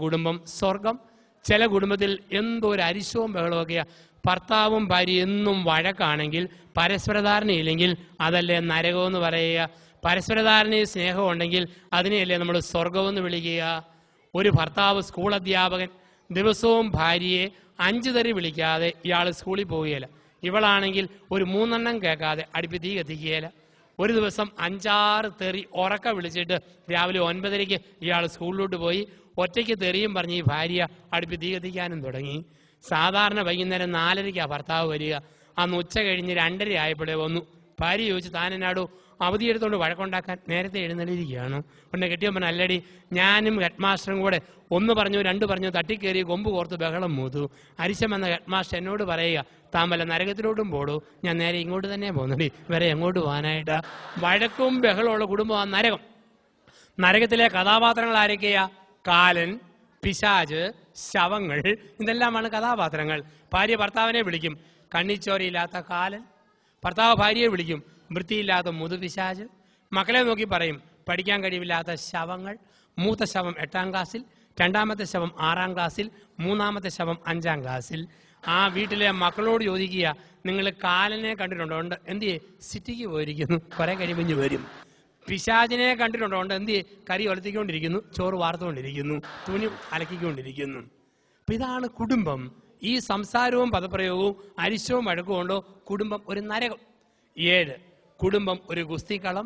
കുടുംബം സ്വർഗം. ചില കുടുംബത്തിൽ എന്തോ ഒരു അരിശവും ബഹളമൊക്കെയാ. ഭർത്താവും ഭാര്യ എന്നും വഴക്കാണെങ്കിൽ, പരസ്പരധാരണയില്ലെങ്കിൽ അതല്ലേ നരകമെന്ന് പറയുക. പരസ്പരധാരണയിൽ സ്നേഹമുണ്ടെങ്കിൽ അതിനെയല്ലേ നമ്മൾ സ്വർഗമെന്ന് വിളിക്കുക. ഒരു ഭർത്താവ് സ്കൂൾ അധ്യാപകൻ ദിവസവും ഭാര്യയെ 5 തെറി വിളിക്കാതെ ഇയാൾ സ്കൂളിൽ പോവുകയില്ല. ഇവളാണെങ്കിൽ ഒരു 3 എണ്ണം കേൾക്കാതെ അടുപ്പി തീ കത്തിക്കുകയില്ല. ഒരു ദിവസം 5-6 തെറി ഉറക്ക വിളിച്ചിട്ട് രാവിലെ 9:30 ഇയാൾ സ്കൂളിലോട്ട് പോയി. ഒറ്റയ്ക്ക് തെറിയും പറഞ്ഞ് ഈ ഭാര്യ അടുപ്പി തീ കത്തിക്കാനും തുടങ്ങി. സാധാരണ വൈകുന്നേരം 4:30 ഭർത്താവ് വരിക. അന്ന് ഉച്ച കഴിഞ്ഞ് 2:30 ആയപ്പോഴേ വന്നു. ഭാര്യ ചോദിച്ചു, താൻ എന്നാടോ അവധിയെടുത്തുകൊണ്ട് വഴക്കുണ്ടാക്കാൻ നേരത്തെ എഴുന്നള്ളിയിരിക്കുകയാണ്. ഉടനെ കെട്ടിയോ പറഞ്ഞ, അല്ലടി ഞാനും ഹെഡ് മാസ്റ്ററും കൂടെ 1 പറഞ്ഞു 2 പറഞ്ഞു തട്ടിക്കേറി കൊമ്പ് കോർത്ത് ബഹളം മൂത്തു. അരിശം എന്ന ഹെഡ് മാസ്റ്റർ എന്നോട് പറയുക, താൻ വല്ല നരകത്തിലോട്ടും പോടൂ. ഞാൻ നേരെ ഇങ്ങോട്ട് തന്നെ പോകുന്നടി, വരെ എങ്ങോട്ട് പോകാനായിട്ടാ. വഴക്കും ബഹളമുള്ള കുടുംബമാണ് നരകം. നരകത്തിലെ കഥാപാത്രങ്ങൾ ആരൊക്കെയാ? കാലൻ, പിശാച്, ശവങ്ങൾ, ഇതെല്ലാമാണ് കഥാപാത്രങ്ങൾ. ഭാര്യ ഭർത്താവിനെ വിളിക്കും കണ്ണിച്ചോരയില്ലാത്ത കാലൻ, ഭർത്താവ് ഭാര്യയെ വിളിക്കും വൃത്തിയില്ലാത്ത മുതുപിശാച്. മക്കളെ നോക്കി പറയും പഠിക്കാൻ കഴിവില്ലാത്ത ശവങ്ങൾ. മൂത്ത ശവം 8ാം ക്ലാസ്സിൽ, 2ാമത്തെ ശവം 6ാം ക്ലാസ്സിൽ, 3ാമത്തെ ശവം 5ാം ക്ലാസ്സിൽ. ആ വീട്ടിലെ മക്കളോട് ചോദിക്കുക, നിങ്ങൾ കാലനെ കണ്ടിട്ടുണ്ടോ? ഉണ്ട്. എന്തിയെ? സിറ്റിക്ക് പോയിരിക്കുന്നു, കുറെ കഴിയുമ്പോൾ വരും. പിശാചിനെ കണ്ടിട്ടുണ്ടോ? ഉണ്ട്. എന്തിയെ? കറി ഒലത്തിക്കൊണ്ടിരിക്കുന്നു, ചോറ് വാർത്തുകൊണ്ടിരിക്കുന്നു, തുണി അലക്കിക്കൊണ്ടിരിക്കുന്നു. അപ്പൊ ഇതാണ് കുടുംബം. ഈ സംസാരവും പദപ്രയോഗവും അരിശവും വഴക്കുകൊണ്ടോ കുടുംബം ഒരു നരകം. 7, കുടുംബം ഒരു ഗുസ്തിക്കളം.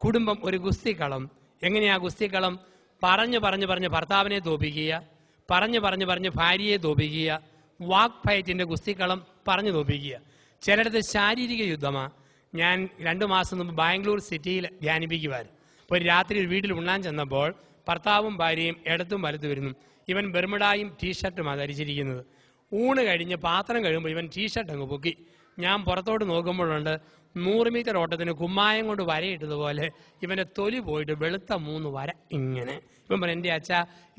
കുടുംബം ഒരു ഗുസ്തിക്കളം. എങ്ങനെയാ ഗുസ്തിക്കളം? പറഞ്ഞു ഭർത്താവിനെ തോപ്പിക്കുക, പറഞ്ഞു ഭാര്യയെ തോപ്പിക്കുക. വാക്ക് ഫൈറ്റിന്റെ ഗുസ്തിക്കളം പറഞ്ഞു തോപ്പിക്കുക. ചിലയിടത്ത് ശാരീരിക യുദ്ധമാ. ഞാൻ 2 മാസം മുമ്പ് ബാംഗ്ലൂർ സിറ്റിയിൽ ധ്യാനിപ്പിക്കുമായിരുന്നു. അപ്പോൾ ഒരു രാത്രി ഒരു വീട്ടിൽ ഉണ്ണാൻ ചെന്നപ്പോൾ ഭർത്താവും ഭാര്യയും ഇടത്തും വലത്തും വരുന്നു. ഇവൻ ബെർമുഡായും ടീഷർട്ടുമാണ് ധരിച്ചിരിക്കുന്നത്. ഊണ് കഴിഞ്ഞ് പാത്രം കഴിയുമ്പോൾ ഇവൻ ടീഷർട്ട് അങ്ങ് പൊക്കി. ഞാൻ പുറത്തോട്ട് നോക്കുമ്പോഴുണ്ട് 100 മീറ്റർ ഓട്ടത്തിന് കുമ്മായം കൊണ്ട് വരയിട്ടതുപോലെ ഇവൻ്റെ തൊലി പോയിട്ട് വെളുത്ത 3 വര ഇങ്ങനെ. ഇവൻ പറഞ്ഞു, എൻ്റെ അച്ഛ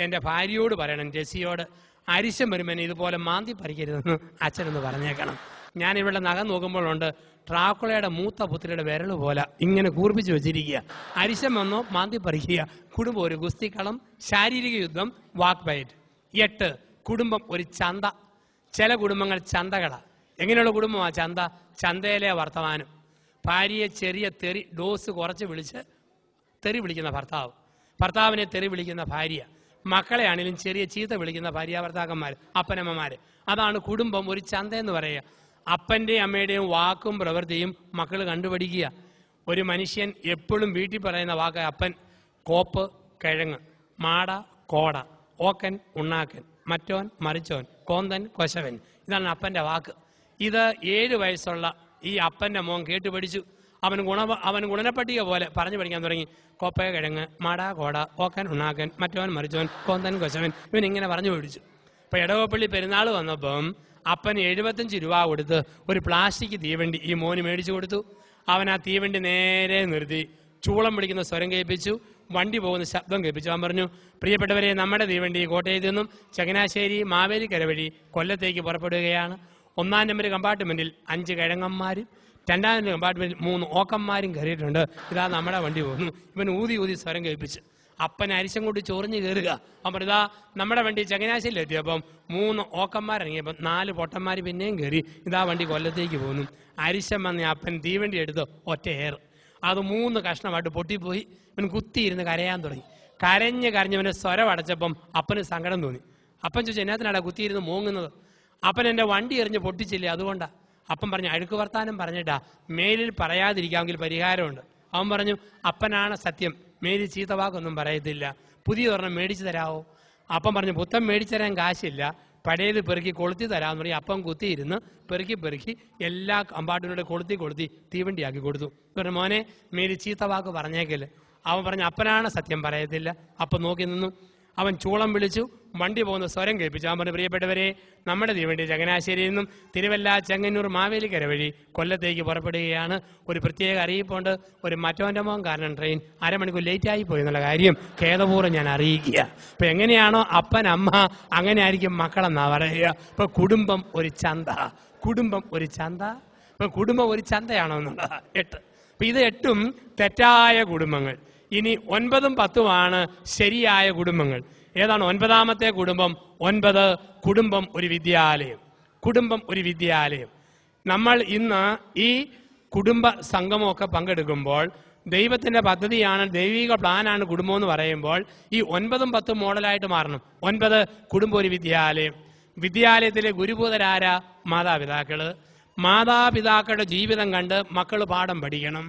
എൻ്റെ ഭാര്യയോട് പറയണം, ടെസിയോട്, അരിശം വരുമ്പോൾ ഇതുപോലെ മാന്തി പറിക്കരുതെന്ന് അച്ഛനെന്ന് പറഞ്ഞേക്കണം. ഞാൻ ഇവിടെ നഖം നോക്കുമ്പോഴുണ്ട് ട്രാക്കുളയുടെ മൂത്ത പുത്രിയുടെ വിരൽ പോലെ ഇങ്ങനെ കൂർപ്പിച്ച് വെച്ചിരിക്കുക. അരിശം വന്നോ മാന്തി പറിക്കുക. കുടുംബം ഒരു ഗുസ്തിക്കളം, ശാരീരിക യുദ്ധം, വാക്ക് ഫൈറ്റ്. 8, കുടുംബം ഒരു ചന്ത. ചില കുടുംബങ്ങൾ ചന്തകളാണ്. എങ്ങനെയുള്ള കുടുംബമാണ് ചന്ത? ചന്തയിലെ വർത്തമാനം. ഭാര്യയെ ചെറിയ തെറി ഡോസ് കുറച്ച് വിളിച്ച് തെറി വിളിക്കുന്ന ഭർത്താവ്, ഭർത്താവിനെ തെറി വിളിക്കുന്ന ഭാര്യ, മക്കളെ ആണെങ്കിലും ചെറിയ ചീത്ത വിളിക്കുന്ന ഭാര്യ ഭർത്താക്കന്മാർ, അപ്പനമ്മമാർ. അതാണ് കുടുംബം ഒരു ചന്ത എന്ന് പറയുക. അപ്പൻ്റെയും അമ്മയുടെയും വാക്കും പ്രവൃത്തിയും മക്കൾ കണ്ടുപിടിക്കുക. ഒരു മനുഷ്യൻ എപ്പോഴും വീട്ടിൽ പറയുന്ന വാക്ക് അപ്പൻ. കോപ്പ്, കിഴങ്ങ്, മാട, കോട, ഓക്കൻ, ഉണ്ണാക്കൻ, മറ്റോൻ, മറിച്ചോൻ, കോന്തൻ, കൊശവൻ. ഇതാണ് അപ്പൻ്റെ വാക്ക്. ഇത് 7 വയസ്സുള്ള ഈ അപ്പൻ്റെ മോൻ കേട്ടുപഠിച്ചു. അവൻ ഗുണനപ്പട്ടിക പോലെ പറഞ്ഞു പഠിക്കാൻ തുടങ്ങി. കോപ്പ, കിഴങ്ങ്, മാട, കോട, ഓക്കൻ, ഉണ്ണാക്കൻ, മറ്റോൻ, മറിച്ചോൻ, കോന്തൻ, കൊശവൻ. ഇവൻ ഇങ്ങനെ പറഞ്ഞു പഠിച്ചു. ഇപ്പൊ ഇടവപ്പള്ളി പെരുന്നാൾ വന്നപ്പം അപ്പന് 75 രൂപ കൊടുത്ത് ഒരു പ്ലാസ്റ്റിക് തീവണ്ടി ഈ മോന് മേടിച്ചു കൊടുത്തു. അവൻ ആ തീവണ്ടി നേരെ നിർത്തി ചൂളം പിടിക്കുന്ന സ്വരം കേൾപ്പിച്ചു, വണ്ടി പോകുന്ന ശബ്ദം കേൾപ്പിച്ചു. അവൻ പറഞ്ഞു, പ്രിയപ്പെട്ടവരെ, നമ്മുടെ തീവണ്ടി കോട്ടയത്തു നിന്നും ചങ്ങനാശ്ശേരി മാവേലിക്കര വഴി കൊല്ലത്തേക്ക് പുറപ്പെടുകയാണ്. 1ാം നമ്പർ കമ്പാർട്ട്മെന്റിൽ 5 കിഴങ്ങന്മാരും 2ാം നമ്പർ കമ്പാർട്ട്മെന്റിൽ 3 ഓക്കന്മാരും കയറിയിട്ടുണ്ട്. ഇതാ നമ്മുടെ വണ്ടി പോകുന്നു. ഇവൻ ഊതി സ്വരം കേൾപ്പിച്ചു. അപ്പൻ അരിശം കൊണ്ട് ചൊറിഞ്ഞ് കയറുക. അവൻ പറഞ്ഞാ നമ്മുടെ വണ്ടി ചങ്ങനാശ്ശേരിയിൽ എത്തിയപ്പം 3 ഓക്കന്മാരിറങ്ങിയപ്പം 4 പൊട്ടന്മാർ പിന്നെയും കയറി. ഇതാ വണ്ടി കൊല്ലത്തേക്ക് പോകുന്നു. അരിശം വന്ന അപ്പൻ തീവണ്ടി എടുത്ത് ഒറ്റ ഏറ്. അത് 3 കഷ്ണമായിട്ട് പൊട്ടിപ്പോയി. ഇവൻ കുത്തിയിരുന്ന് കരയാൻ തുടങ്ങി. കരഞ്ഞവൻ്റെ സ്വരം അടച്ചപ്പം അപ്പന് സങ്കടം തോന്നി. അപ്പൻ ചോദിച്ചു, എന്നാത്തിനാടാ കുത്തിയിരുന്ന് മോങ്ങുന്നത്? അപ്പൻ എൻ്റെ വണ്ടി എറിഞ്ഞ് പൊട്ടിച്ചില്ലേ, അതുകൊണ്ടാ. അപ്പം പറഞ്ഞു, അഴുക്ക് വർത്താനം പറഞ്ഞിട്ടാ, മേലിൽ പറയാതിരിക്കാമെങ്കിൽ പരിഹാരമുണ്ട്. അവൻ പറഞ്ഞു, അപ്പനാണ് സത്യം, മേലിൽ ചീത്ത വാക്കൊന്നും പറയത്തില്ല, പുതിയ ഒരെണ്ണം മേടിച്ചു തരാമോ? അപ്പം പറഞ്ഞു, പുത്തൻ മേടിച്ചു തരാൻ കാശില്ല, പഴയത് പെറുക്കി കൊളുത്തി തരാമെന്ന് പറഞ്ഞ് അപ്പം കുത്തിയിരുന്ന് പെറുക്കി എല്ലാ കമ്പാർട്ട്മെന്റിലൂടെ കൊളുത്തി തീവണ്ടിയാക്കി കൊടുത്തു. പറഞ്ഞു, മോനെ മേലിൽ ചീത്ത വാക്ക് പറഞ്ഞേക്കല്. അവൻ പറഞ്ഞു, അപ്പനാണ് സത്യം, പറയത്തില്ല. അപ്പം നോക്കി നിന്നു. അവൻ ചൂളം വിളിച്ചു, വണ്ടി പോകുന്ന സ്വരം കേൾപ്പിച്ചു. അവൻ പറഞ്ഞു, പ്രിയപ്പെട്ടവരെ, നമ്മുടെ തീവണ്ടി ചങ്ങനാശ്ശേരിയിൽ നിന്നും തിരുവല്ല, ചെങ്ങന്നൂർ, മാവേലിക്കര വഴി കൊല്ലത്തേക്ക് പുറപ്പെടുകയാണ്. ഒരു പ്രത്യേക അറിയിപ്പുണ്ട്. ഒരു മറ്റോൻ്റെ മോൻ കാരണം ട്രെയിൻ 1/2 മണിക്കൂർ ലേറ്റായി പോയി എന്നുള്ള കാര്യം ഖേദപൂർവ്വം ഞാൻ അറിയിക്കുക. ഇപ്പൊ എങ്ങനെയാണോ അപ്പൻ അമ്മ, അങ്ങനെ ആയിരിക്കും മക്കളെന്നാ പറയുക. ഇപ്പൊ കുടുംബം ഒരു ചന്ത. കുടുംബം ഒരു ചന്ത. ഇപ്പൊ കുടുംബം ഒരു ചന്തയാണോ എന്നുള്ളത് 8. അപ്പൊ ഇത് 8ഉം തെറ്റായ കുടുംബങ്ങൾ. ഇനി 9ഉം 10ഉമാണ് ശരിയായ കുടുംബങ്ങൾ. ഏതാണ് 9ാമത്തെ കുടുംബം? 9 കുടുംബം ഒരു വിദ്യാലയം. കുടുംബം ഒരു വിദ്യാലയം. നമ്മൾ ഇന്ന് ഈ കുടുംബ സംഗമമൊക്കെ പങ്കെടുക്കുമ്പോൾ ദൈവത്തിന്റെ പദ്ധതിയാണ്, ദൈവിക പ്ലാനാണ് കുടുംബം എന്ന് പറയുമ്പോൾ ഈ 9ഉം 10ഉം മോഡലായിട്ട് മാറണം. 9 കുടുംബം ഒരു വിദ്യാലയം. വിദ്യാലയത്തിലെ ഗുരുഭൂതരാരാ? മാതാപിതാക്കള്. മാതാപിതാക്കളുടെ ജീവിതം കണ്ട് മക്കൾ പാഠം പഠിക്കണം.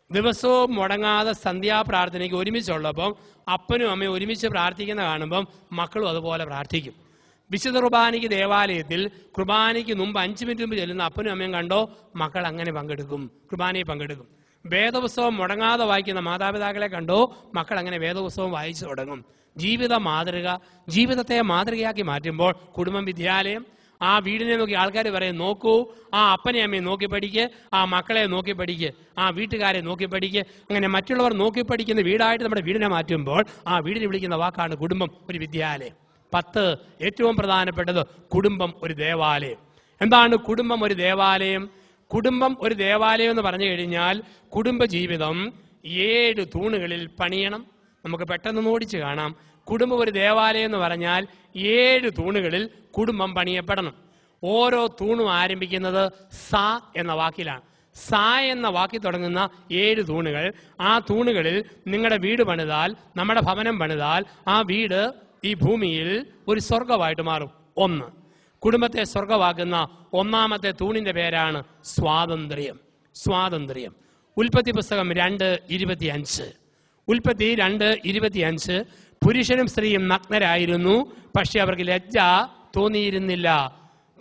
ദിവസവും മുടങ്ങാതെ സന്ധ്യാപ്രാർത്ഥനയ്ക്ക് ഒരുമിച്ചുള്ളപ്പം അപ്പനും അമ്മയും ഒരുമിച്ച് പ്രാർത്ഥിക്കുന്ന കാണുമ്പം മക്കളും അതുപോലെ പ്രാർത്ഥിക്കും. വിശുദ്ധ കുർബാനയ്ക്ക് ദേവാലയത്തിൽ കുർബാനയ്ക്ക് മുമ്പ് 5 മിനിറ്റ് മുമ്പ് ചെല്ലുന്ന അപ്പനും അമ്മയും കണ്ടോ മക്കൾ അങ്ങനെ പങ്കെടുക്കും, കുർബാനയിൽ പങ്കെടുക്കും. വേദപുസ്തകം മുടങ്ങാതെ വായിക്കുന്ന മാതാപിതാക്കളെ കണ്ടോ മക്കൾ അങ്ങനെ വേദപുസ്തകം വായിച്ചു തുടങ്ങും. ജീവിത മാതൃക, ജീവിതത്തെ മാതൃകയാക്കി മാറ്റുമ്പോൾ കുടുംബം വിദ്യാലയം. ആ വീടിനെ നോക്കി ആൾക്കാർ പറയും, നോക്കൂ ആ അപ്പനെ അമ്മയെ നോക്കി പഠിക്ക്, ആ മക്കളെ നോക്കി പഠിക്ക്, ആ വീട്ടുകാരെ നോക്കി പഠിക്ക്. അങ്ങനെ മറ്റുള്ളവർ നോക്കി പഠിക്കുന്ന വീടായിട്ട് നമ്മുടെ വീടിനെ മാറ്റുമ്പോൾ ആ വീടിനെ വിളിക്കുന്ന വാക്കാണ് കുടുംബം ഒരു വിദ്യാലയം. 10 ഏറ്റവും പ്രധാനപ്പെട്ടത് കുടുംബം ഒരു ദേവാലയം. എന്താണ് കുടുംബം ഒരു ദേവാലയം? കുടുംബം ഒരു ദേവാലയം എന്ന് പറഞ്ഞു കഴിഞ്ഞാൽ കുടുംബജീവിതം 7 തൂണുകളിൽ പണിയണം. നമുക്ക് പെട്ടെന്ന് ഓടിച്ച് കാണാം. കുടുംബം ഒരു ദേവാലയം എന്ന് പറഞ്ഞാൽ 7 തൂണുകളിൽ കുടുംബം പണിയപ്പെടണം. ഓരോ തൂണും ആരംഭിക്കുന്നത് സ എന്ന വാക്കിലാണ്. സ എന്ന വാക്കിൽ തുടങ്ങുന്ന 7 തൂണുകൾ. ആ തൂണുകളിൽ നിങ്ങളുടെ വീട് പണിതാൽ, നമ്മുടെ ഭവനം പണിതാൽ ആ വീട് ഈ ഭൂമിയിൽ ഒരു സ്വർഗമായിട്ട് മാറും. 1 കുടുംബത്തെ സ്വർഗമാക്കുന്ന 1ാമത്തെ തൂണിന്റെ പേരാണ് സ്വാതന്ത്ര്യം. സ്വാതന്ത്ര്യം. ഉൽപ്പത്തി പുസ്തകം 2:25. ഉൽപ്പത്തി 2:25. പുരുഷനും സ്ത്രീയും നഗ്നരായിരുന്നു, പക്ഷെ അവർക്ക് ലജ്ജ തോന്നിയിരുന്നില്ല.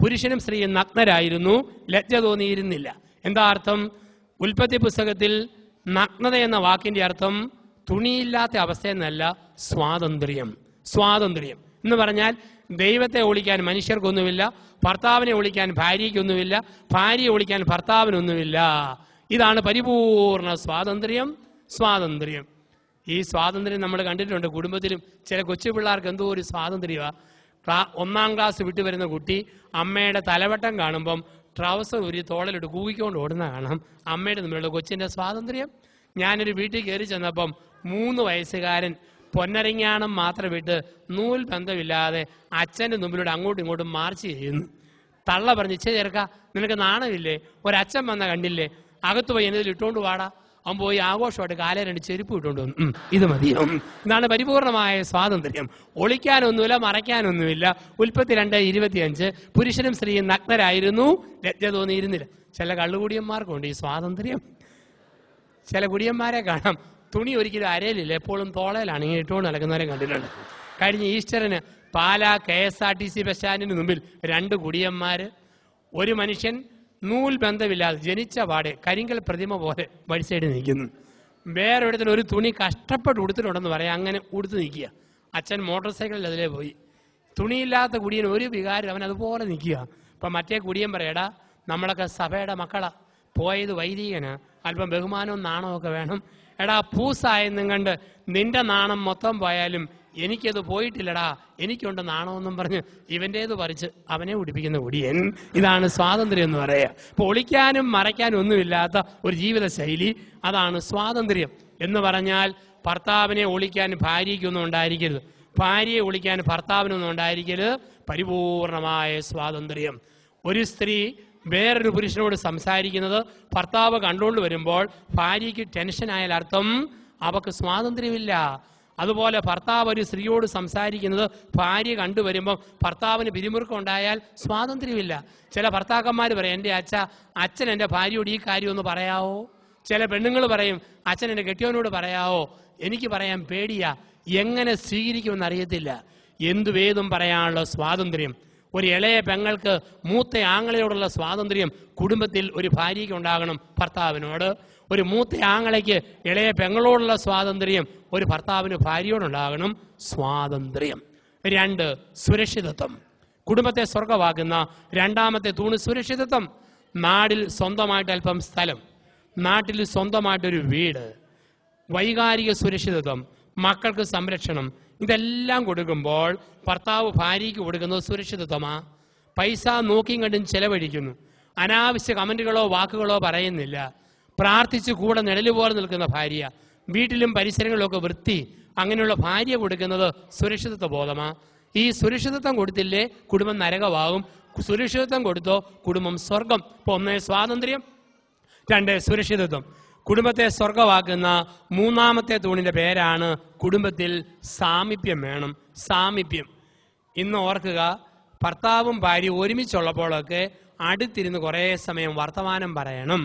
പുരുഷനും സ്ത്രീയും നഗ്നരായിരുന്നു, ലജ്ജ തോന്നിയിരുന്നില്ല. എന്താ അർത്ഥം? ഉൽപ്പത്തി പുസ്തകത്തിൽ നഗ്നത എന്ന വാക്കിന്റെ അർത്ഥം തുണിയില്ലാത്ത അവസ്ഥയെന്നല്ല, സ്വാതന്ത്ര്യം. സ്വാതന്ത്ര്യം എന്ന് പറഞ്ഞാൽ ദൈവത്തെ ഒളിക്കാൻ മനുഷ്യർക്കൊന്നുമില്ല, ഭർത്താവിനെ ഒളിക്കാൻ ഭാര്യയ്ക്കൊന്നുമില്ല, ഭാര്യയെ ഒളിക്കാൻ ഭർത്താവിനൊന്നുമില്ല. ഇതാണ് പരിപൂർണ സ്വാതന്ത്ര്യം. സ്വാതന്ത്ര്യം. ഈ സ്വാതന്ത്ര്യം നമ്മൾ കണ്ടിട്ടുണ്ട് കുടുംബത്തിലും. ചില കൊച്ചു പിള്ളേർക്ക് എന്തോ ഒരു സ്വാതന്ത്ര്യമാണ്. 1ാം ക്ലാസ് വിട്ടു വരുന്ന കുട്ടി അമ്മയുടെ തലവട്ടം കാണുമ്പം ട്രൗസർ ഒരു തോളിലിട്ട് കൂവിക്കൊണ്ട് ഓടുന്ന കാണാം. അമ്മയുടെ മുമ്പിലുള്ള കൊച്ചിന്റെ സ്വാതന്ത്ര്യം. ഞാനൊരു വീട്ടിൽ കയറി ചെന്നപ്പം 3 വയസ്സുകാരൻ പൊന്നരങ്ങാണം മാത്രം വിട്ട് നൂൽ ബന്ധമില്ലാതെ അച്ഛൻ്റെ മുമ്പിലൂടെ അങ്ങോട്ടും ഇങ്ങോട്ടും മാർച്ച് ചെയ്യുന്നു. തള്ള പറഞ്ഞ്, ഇച്ചേ ചേർക്ക നിനക്ക് നാണമില്ലേ? ഒരച്ഛൻ വന്ന കണ്ടില്ലേ? അകത്ത് പോയി എന്നതിൽ ഇട്ടുകൊണ്ട് വാടാ. അവൻ പോയി ആഘോഷമായിട്ട് കാലേ 2 ചെരുപ്പ് ഇട്ടുകൊണ്ട് വന്നു. ഇത് മതിയോ? ഇതാണ് പരിപൂർണമായ സ്വാതന്ത്ര്യം. ഒളിക്കാനൊന്നുമില്ല, മറയ്ക്കാനൊന്നുമില്ല. ഉൽപ്പത്തി 2:25. പുരുഷനും സ്ത്രീയും നഗ്നരായിരുന്നു, ലജ്ജ തോന്നിയിരുന്നില്ല. ചില കള്ളുകുടിയന്മാർക്കുണ്ട് ഈ സ്വാതന്ത്ര്യം. ചില കുടിയന്മാരെ കാണാം തുണി ഒരിക്കലും അരയിലില്ല, എപ്പോഴും തോളയിലാണ് ഇങ്ങനെ ഇട്ടുകൊണ്ട് നടക്കുന്നവരെ കണ്ടിട്ടുണ്ട്. കഴിഞ്ഞ ഈസ്റ്ററിന് പാലാ KSRTC ബസ് സ്റ്റാൻഡിന് മുമ്പിൽ 2 കുടിയന്മാര്. ഒരു മനുഷ്യൻ നൂൽ ബന്ധമില്ലാതെ ജനിച്ച പാടെ കരിങ്കൽ പ്രതിമ പോലെ വഴി സൈഡ് നിൽക്കുന്നു. വേറൊരിടത്തിൽ ഒരു തുണി കഷ്ടപ്പെട്ട് ഉടുത്തിട്ടുണ്ടെന്ന് പറയാം, അങ്ങനെ ഉടുത്ത് നിൽക്കുക. അച്ഛൻ മോട്ടോർ സൈക്കിളിൽ അതിലേ പോയി. തുണിയില്ലാത്ത കുടിയൻ ഒരു വികാരം, അവൻ അതുപോലെ നിൽക്കുക. അപ്പം മറ്റേ കുടിയൻ പറയടാ, നമ്മളൊക്കെ സഭയുടെ മക്കളാ, പോയത് വൈദികന്, അല്പം ബഹുമാനവും നാണവും ഒക്കെ വേണം. എടാ പൂസായെന്നും കണ്ട് നിന്റെ നാണം മൊത്തം പോയാലും എനിക്കത് പോയിട്ടില്ലടാ, എനിക്കുണ്ട് നാണമെന്നും പറഞ്ഞ് ഇവൻ്റേത് പറിച്ച് അവനെ ഉടിപ്പിക്കുന്ന കുടിയൻ. ഇതാണ് സ്വാതന്ത്ര്യം എന്ന് പറയുക. അപ്പോൾ ഒളിക്കാനും മറയ്ക്കാനും ഒന്നുമില്ലാത്ത ഒരു ജീവിത ശൈലി, അതാണ് സ്വാതന്ത്ര്യം എന്ന് പറഞ്ഞാൽ. ഭർത്താവിനെ ഒളിക്കാൻ ഭാര്യയ്ക്കൊന്നും ഉണ്ടായിരിക്കരുത്, ഭാര്യയെ ഒളിക്കാൻ ഭർത്താവിനൊന്നും ഉണ്ടായിരിക്കരുത്. പരിപൂർണമായ സ്വാതന്ത്ര്യം. ഒരു സ്ത്രീ വേറൊരു പുരുഷനോട് സംസാരിക്കുന്നത് ഭർത്താവ് കണ്ടുകൊണ്ട് വരുമ്പോൾ ഭാര്യയ്ക്ക് ടെൻഷനായാൽ അർത്ഥം അവക്ക് സ്വാതന്ത്ര്യമില്ല. അതുപോലെ ഭർത്താവ് ഒരു സ്ത്രീയോട് സംസാരിക്കുന്നത് ഭാര്യ കണ്ടുവരുമ്പോൾ ഭർത്താവിന് പിരിമുറുക്കം ഉണ്ടായാൽ സ്വാതന്ത്ര്യമില്ല. ചില ഭർത്താക്കന്മാർ പറയും, എൻ്റെ അച്ഛൻ എൻ്റെ ഭാര്യയോട് ഈ കാര്യം ഒന്ന് പറയാവോ? ചില പെണ്ണുങ്ങൾ പറയും, അച്ഛൻ എൻ്റെ കെട്ടിയവനോട് പറയാവോ? എനിക്ക് പറയാൻ പേടിയാ, എങ്ങനെ സ്വീകരിക്കുമെന്ന് അറിയത്തില്ല. എന്തുവേതും പറയാനുള്ള സ്വാതന്ത്ര്യം. ഒരു ഇളയ പെങ്ങൾക്ക് മൂത്ത ആങ്ങളയോടുള്ള സ്വാതന്ത്ര്യം കുടുംബത്തിൽ ഒരു ഭാര്യയ്ക്ക് ഉണ്ടാകണം ഭർത്താവിനോട്. ഒരു മൂത്ത ആങ്ങളയ്ക്ക് ഇളയ പെങ്ങളോടുള്ള സ്വാതന്ത്ര്യം ഒരു ഭർത്താവിന് ഭാര്യയോടുണ്ടാകണം. സ്വാതന്ത്ര്യം. 2 സുരക്ഷിതത്വം. കുടുംബത്തെ സ്വർഗമാക്കുന്ന 2ാമത്തെ തൂണ് സുരക്ഷിതത്വം. നാടിൽ സ്വന്തമായിട്ട് അല്പം സ്ഥലം, നാട്ടിൽ സ്വന്തമായിട്ടൊരു വീട്, വൈകാരിക സുരക്ഷിതത്വം, മക്കൾക്ക് സംരക്ഷണം, ഇതെല്ലാം കൊടുക്കുമ്പോൾ ഭർത്താവ് ഭാര്യയ്ക്ക് കൊടുക്കുന്നത് സുരക്ഷിതത്വമാ. പൈസ നോക്കിയും കണ്ടും ചെലവഴിക്കുന്നു, അനാവശ്യ കമന്റുകളോ വാക്കുകളോ പറയുന്നില്ല, പ്രാർത്ഥിച്ച് കൂടെ നിഴല് പോലെ നിൽക്കുന്ന ഭാര്യ, വീട്ടിലും പരിസരങ്ങളിലൊക്കെ വൃത്തി, അങ്ങനെയുള്ള ഭാര്യ കൊടുക്കുന്നത് സുരക്ഷിതത്വ ബോധമാണ്. ഈ സുരക്ഷിതത്വം കൊടുത്തില്ലേ കുടുംബം നരകമാകും. സുരക്ഷിതത്വം കൊടുത്തോ കുടുംബം സ്വർഗം. ഇപ്പൊ 1 സ്വാതന്ത്ര്യം, 2 സുരക്ഷിതത്വം. കുടുംബത്തെ സ്വർഗമാക്കുന്ന 3-ാമത്തെ തൂണിന്റെ പേരാണ് കുടുംബത്തിൽ സാമീപ്യം വേണം. സാമീപ്യം. ഇന്ന് ഓർക്കുക, ഭർത്താവും ഭാര്യയും ഒരുമിച്ചുള്ളപ്പോഴൊക്കെ അടുത്തിരുന്ന് കുറേ സമയം വർത്തമാനം പറയണം.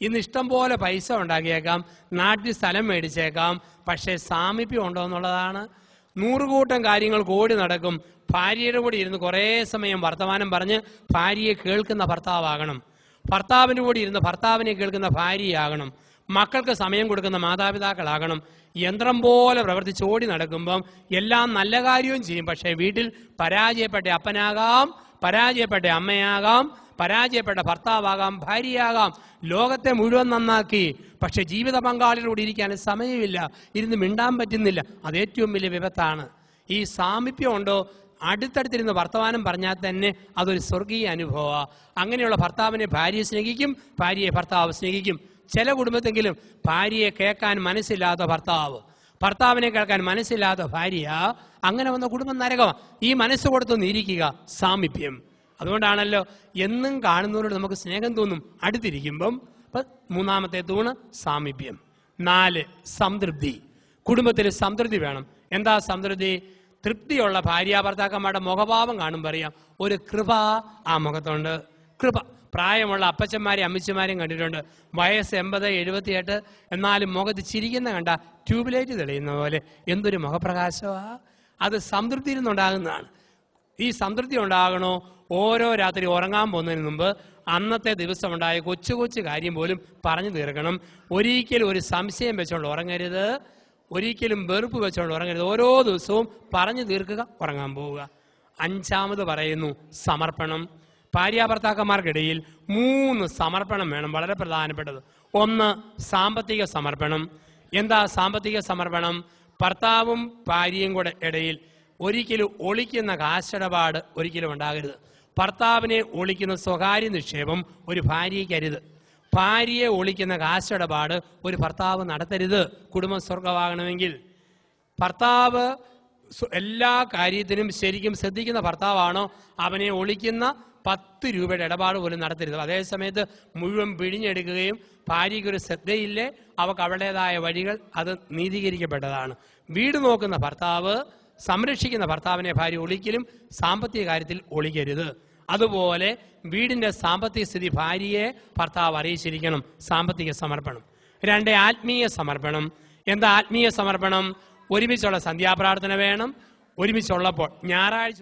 ഇന്ന് ഇഷ്ടം പോലെ പൈസ ഉണ്ടാക്കിയേക്കാം, നാട്ടിൽ സ്ഥലം മേടിച്ചേക്കാം, പക്ഷേ സാമീപ്യം ഉണ്ടോ എന്നുള്ളതാണ്. 100 കൂട്ടം കാര്യങ്ങൾ ഓടി നടക്കും. ഭാര്യയുടെ കൂടെ ഇരുന്ന് കുറേ സമയം വർത്തമാനം പറഞ്ഞ് ഭാര്യയെ കേൾക്കുന്ന ഭർത്താവാകണം. ഭർത്താവിൻ്റെ കൂടെ ഇരുന്ന് ഭർത്താവിനെ കേൾക്കുന്ന ഭാര്യയാകണം. മക്കൾക്ക് സമയം കൊടുക്കുന്ന മാതാപിതാക്കളാകണം. യന്ത്രം പോലെ പ്രവർത്തിച്ച് ഓടി നടക്കുമ്പം എല്ലാം നല്ല കാര്യവും ചെയ്യും, പക്ഷേ വീട്ടിൽ പരാജയപ്പെട്ട അപ്പനാകാം, പരാജയപ്പെട്ട അമ്മയാകാം, പരാജയപ്പെട്ട ഭർത്താവാകാം, ഭാര്യയാകാം. ലോകത്തെ മുഴുവൻ നന്നാക്കി, പക്ഷെ ജീവിത പങ്കാളികളോട് ഇരിക്കാൻ സമയമില്ല, ഇരുന്ന് മിണ്ടാൻ പറ്റുന്നില്ല. അത് ഏറ്റവും വലിയ വിപത്താണ്. ഈ സാമീപ്യം ഉണ്ടോ? അടുത്തടുത്തിരുന്ന് വർത്തമാനം പറഞ്ഞാൽ തന്നെ അതൊരു സ്വർഗീയ അനുഭവമാണ്. അങ്ങനെയുള്ള ഭർത്താവിനെ ഭാര്യയെ സ്നേഹിക്കും, ഭാര്യയെ ഭർത്താവ് സ്നേഹിക്കും. ചില കുടുംബത്തെങ്കിലും ഭാര്യയെ കേൾക്കാൻ മനസ്സില്ലാത്ത ഭർത്താവ്, ഭർത്താവിനെ കേൾക്കാൻ മനസ്സില്ലാത്ത ഭാര്യ, അങ്ങനെ വന്ന കുടുംബം നരകമാണ്. ഈ മനസ്സ് കൊടുത്തൊന്ന് ഇരിക്കുക, സാമീപ്യം. അതുകൊണ്ടാണല്ലോ എന്നും കാണുന്നവരോട് നമുക്ക് സ്നേഹം തോന്നും അടുത്തിരിക്കുമ്പം. 3-ാമത്തെ തൂണ് സാമീപ്യം. 4 സംതൃപ്തി. കുടുംബത്തിൽ സംതൃപ്തി വേണം. എന്താ സംതൃപ്തി? തൃപ്തിയുള്ള ഭാര്യാഭർത്താക്കന്മാരുടെ മുഖഭാവം കാണുമ്പോൾ അറിയാം ഒരു കൃപ ആ മുഖത്തുണ്ട്. കൃപ. പ്രായമുള്ള അപ്പച്ചന്മാരെയും അമ്മച്ചമാരെയും കണ്ടിട്ടുണ്ട്. വയസ്സ് 80, 78, എന്നാലും മുഖത്ത് ചിരിക്കുന്ന കണ്ട ട്യൂബ്ലൈറ്റ് തെളിയുന്ന പോലെ എന്തൊരു മുഖപ്രകാശമാ. അത് സംതൃപ്തിയിൽ നിന്നുണ്ടാകുന്നതാണ്. ഈ സംതൃപ്തി ഉണ്ടാകണോ? ഓരോ രാത്രി ഉറങ്ങാൻ പോകുന്നതിന് മുമ്പ് അന്നത്തെ ദിവസം ഉണ്ടായ കൊച്ചു കൊച്ചു കാര്യം പോലും പറഞ്ഞു തീർക്കണം. ഒരിക്കലും ഒരു സംശയം വെച്ചുകൊണ്ട് ഉറങ്ങരുത്, ഒരിക്കലും വെറുപ്പ് വെച്ചുകൊണ്ട് ഉറങ്ങരുത്. ഓരോ ദിവസവും പറഞ്ഞു തീർക്കുക, ഉറങ്ങാൻ പോവുക. 5-ാമത് പറയുന്നു സമർപ്പണം. ഭാര്യാഭർത്താക്കന്മാർക്കിടയിൽ 3 സമർപ്പണം വേണം, വളരെ പ്രധാനപ്പെട്ടത്. 1 സാമ്പത്തിക സമർപ്പണം. എന്താ സാമ്പത്തിക സമർപ്പണം? ഭർത്താവും ഭാര്യയും കൂടെ ഇടയിൽ ഒരിക്കലും ഒളിക്കുന്ന കാശിടപാട് ഒരിക്കലും ഉണ്ടാകരുത്. ഭർത്താവിനെ ഒളിക്കുന്ന സ്വകാര്യ നിക്ഷേപം ഒരു ഭാര്യയ്ക്കരുത്. ഭാര്യയെ ഒളിക്കുന്ന കാശിടപാട് ഒരു ഭർത്താവ് നടത്തരുത്. കുടുംബം സ്വർഗമാകണമെങ്കിൽ ഭർത്താവ് എല്ലാ കാര്യത്തിനും ശരിക്കും ശ്രദ്ധിക്കുന്ന ഭർത്താവാണോ അവനെ ഒളിക്കുന്ന 10 രൂപയുടെ ഇടപാട് പോലും നടത്തരുത്. അതേസമയത്ത് മുഴുവൻ പിഴിഞ്ഞെടുക്കുകയും ഭാര്യയ്ക്കൊരു ശ്രദ്ധയില്ലേ, അവൾക്ക് അവളുടേതായ വഴികൾ, അത് നീതീകരിക്കപ്പെട്ടതാണ്. വീട് നോക്കുന്ന ഭർത്താവ്, സംരക്ഷിക്കുന്ന ഭർത്താവിനെ ഭാര്യ ഒളിക്കലും സാമ്പത്തിക കാര്യത്തിൽ ഒളിക്കരുത്. അതുപോലെ വീടിന്റെ സാമ്പത്തിക സ്ഥിതി ഭാര്യയെ ഭർത്താവ് അറിയിച്ചിരിക്കണം. സാമ്പത്തിക സമർപ്പണം. 2 ആത്മീയ സമർപ്പണം. എന്താ ആത്മീയ സമർപ്പണം? ഒരുമിച്ചുള്ള സന്ധ്യാപ്രാർത്ഥന വേണം. ഒരുമിച്ചുള്ളപ്പോൾ ഞായറാഴ്ച